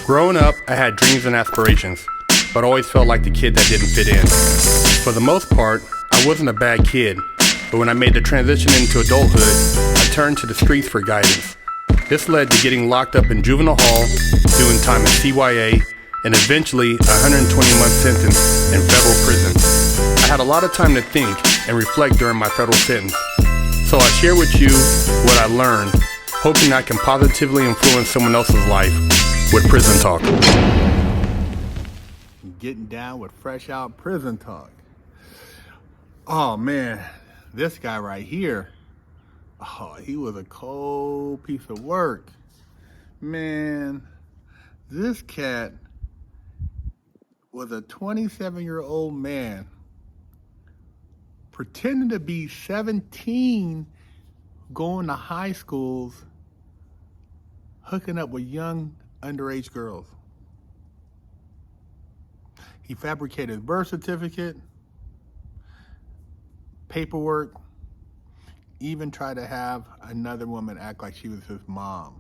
Growing up, I had dreams and aspirations, but always felt like the kid that didn't fit in. For the most part, I wasn't a bad kid, but when I made the transition into adulthood, I turned to the streets for guidance. This led to getting locked up in juvenile hall, doing time in CYA, and eventually a 120-month sentence in federal prison. I had a lot of time to think and reflect during my federal sentence, so I share with you what I learned, hoping I can positively influence someone else's life with Prison Talk. Getting down with fresh out prison talk. Oh man, this guy right here, he was a cold piece of work. Man, this cat was a 27-year-old man pretending to be 17, going to high schools, hooking up with young underage girls. He fabricated his birth certificate, paperwork, even tried to have another woman act like she was his mom.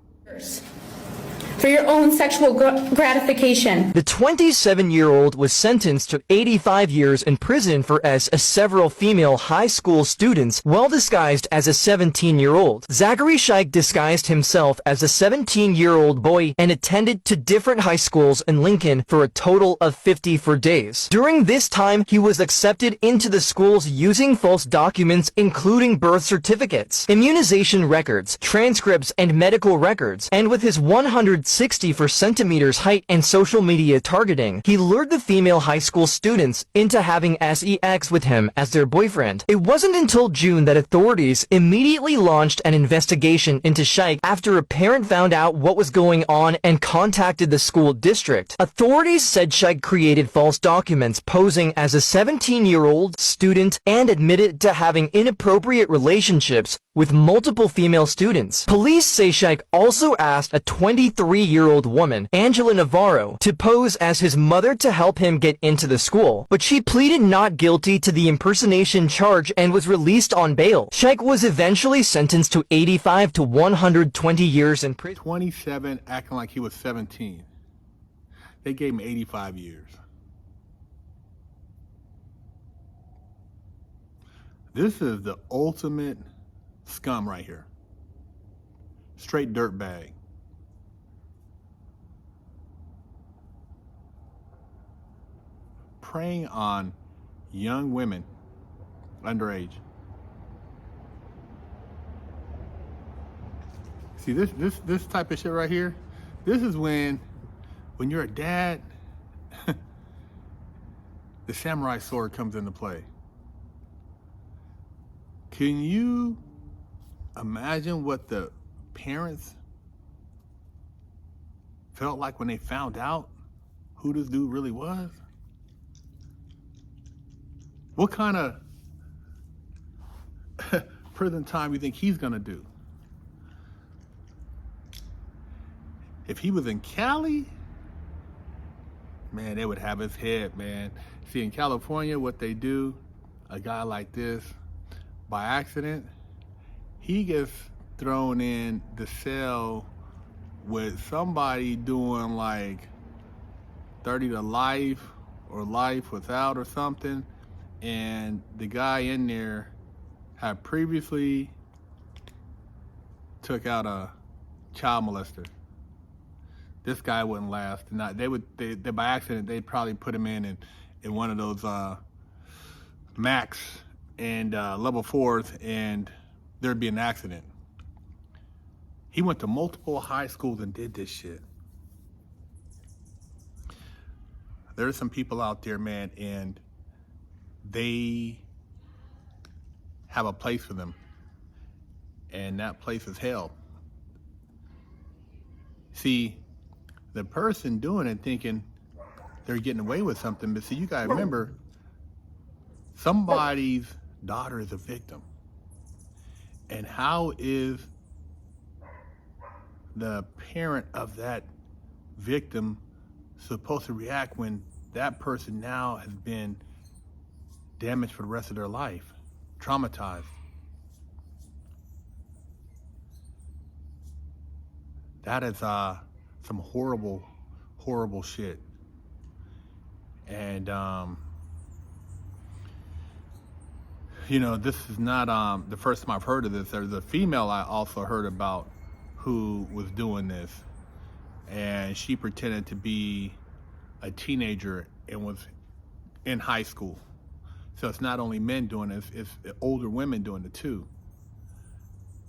For your own sexual gratification. The 27-year-old was sentenced to 85 years in prison for as several female high school students while disguised as a 17-year-old. Zachary Shaikh disguised himself as a 17-year-old boy and attended to different high schools in Lincoln for a total of 54 days. During this time, he was accepted into the schools using false documents including birth certificates, immunization records, transcripts, and medical records, and with his 164 centimeters height and social media targeting, he lured the female high school students into having sex with him as their boyfriend. It wasn't until June that authorities immediately launched an investigation into Shaikh after a parent found out what was going on and contacted the school district. Authorities said Shaikh created false documents posing as a 17-year-old student and admitted to having inappropriate relationships with multiple female students. Police say Shaikh also asked a 23-year-old woman, Angela Navarro, to pose as his mother to help him get into the school, but she pleaded not guilty to the impersonation charge and was released on bail. Shaikh was eventually sentenced to 85 to 120 years in prison. 27, acting like he was 17. They gave him 85 years. This is the ultimate scum right here. Straight dirtbag. Preying on young women underage. See this type of shit right here. This is when you're a dad, the samurai sword comes into play. Can you imagine what the parents felt like when they found out who this dude really was? What kind of prison time you think he's gonna do? If he was in Cali, man, they would have his head, man. See, in California, what they do, a guy like this, by accident, he gets thrown in the cell with somebody doing like 30 to life or life without or something. And the guy in there had previously took out a child molester. This guy wouldn't last. They by accident, they'd probably put him in one of those max and level 4s, and there'd be an accident. He went to multiple high schools and did this shit. There's some people out there, man, and they have a place for them, and that place is hell. See, the person doing it thinking they're getting away with something, but see, you gotta remember, somebody's daughter is a victim. And how is the parent of that victim supposed to react when that person now has been damaged for the rest of their life, traumatized? That is some horrible horrible shit. And, you know, this is not the first time I've heard of this. There's a female I also heard about who was doing this. And she pretended to be a teenager and was in high school. So it's not only men doing it, it's older women doing it too.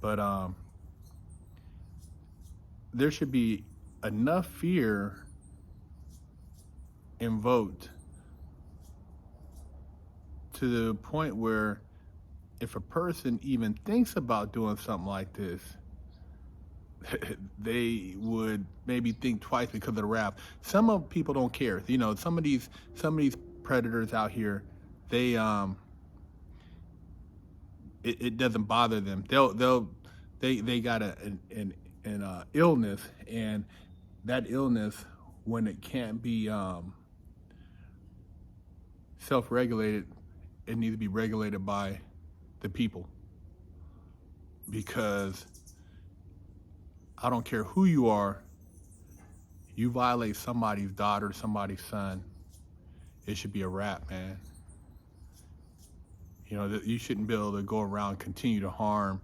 But there should be enough fear invoked to the point where if a person even thinks about doing something like this, they would maybe think twice because of the rap. Some of people don't care. You know, some of these predators out here, they it doesn't bother them. They got an illness, and that illness, when it can't be self-regulated, it needs to be regulated by the people. Because I don't care who you are, you violate somebody's daughter, somebody's son, it should be a wrap, man. You know, you shouldn't be able to go around and continue to harm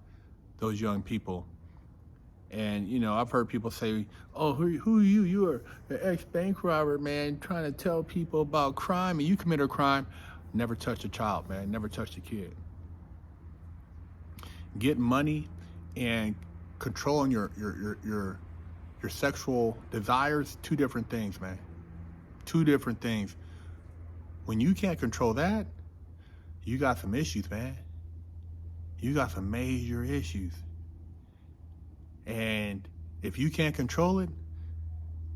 those young people. And, you know, I've heard people say, oh, who are you? You are an ex-bank robber, man, trying to tell people about crime, and you commit a crime. Never touched a child, man, never touched a kid. Getting money and controlling your sexual desires, two different things, man. Two different things. When you can't control that, you got some issues, man. You got some major issues. And if you can't control it,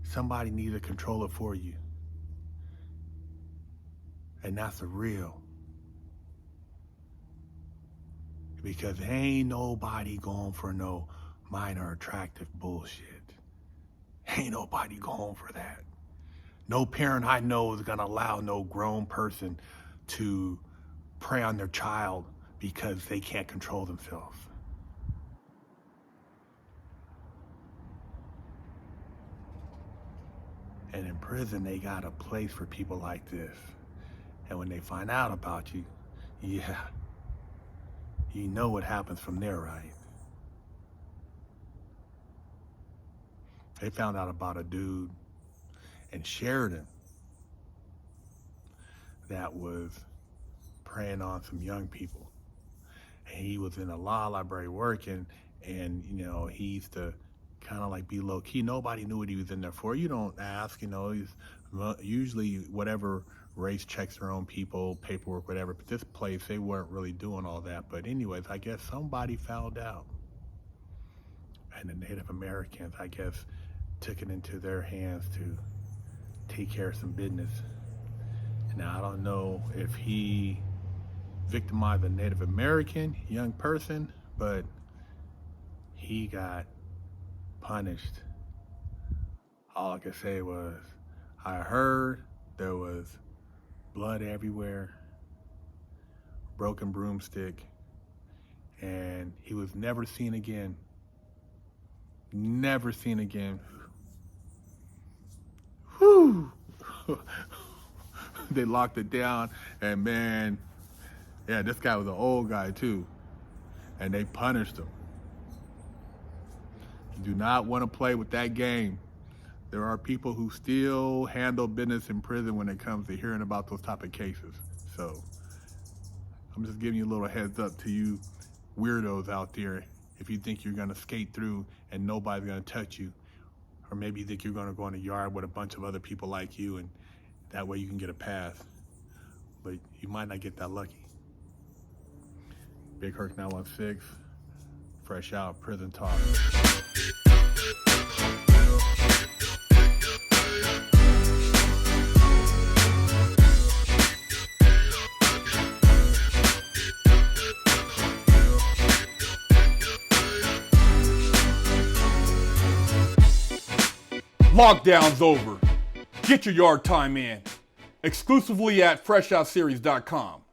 somebody needs to control it for you. And that's the real. Because ain't nobody going for no minor attractive bullshit. Ain't nobody going for that. No parent I know is gonna allow no grown person to prey on their child because they can't control themselves. And in prison, they got a place for people like this. And when they find out about you, yeah, you know what happens from there, right? They found out about a dude in Sheridan that was preying on some young people. And he was in a law library working, and, you know, he used to kind of like be low key. Nobody knew what he was in there for. You don't ask, you know, he's usually whatever race checks their own people, paperwork, whatever. But this place, they weren't really doing all that. But anyways, I guess somebody found out. And the Native Americans, I guess, took it into their hands to take care of some business. Now, I don't know if he victimized a Native American young person, but he got punished. All I could say was, I heard there was blood everywhere, broken broomstick, and he was never seen again. Never seen again. Whew. They locked it down, and man, yeah, this guy was an old guy too, and they punished him. You do not want to play with that game. There are people who still handle business in prison when it comes to hearing about those type of cases. So I'm just giving you a little heads up to you weirdos out there. If you think you're gonna skate through and nobody's gonna touch you, or maybe you think you're gonna go in a yard with a bunch of other people like you, and that way you can get a pass, but you might not get that lucky. Big Herc 916, fresh out, prison talk. Lockdown's over. Get your yard time in. Exclusively at FreshOutSeries.com.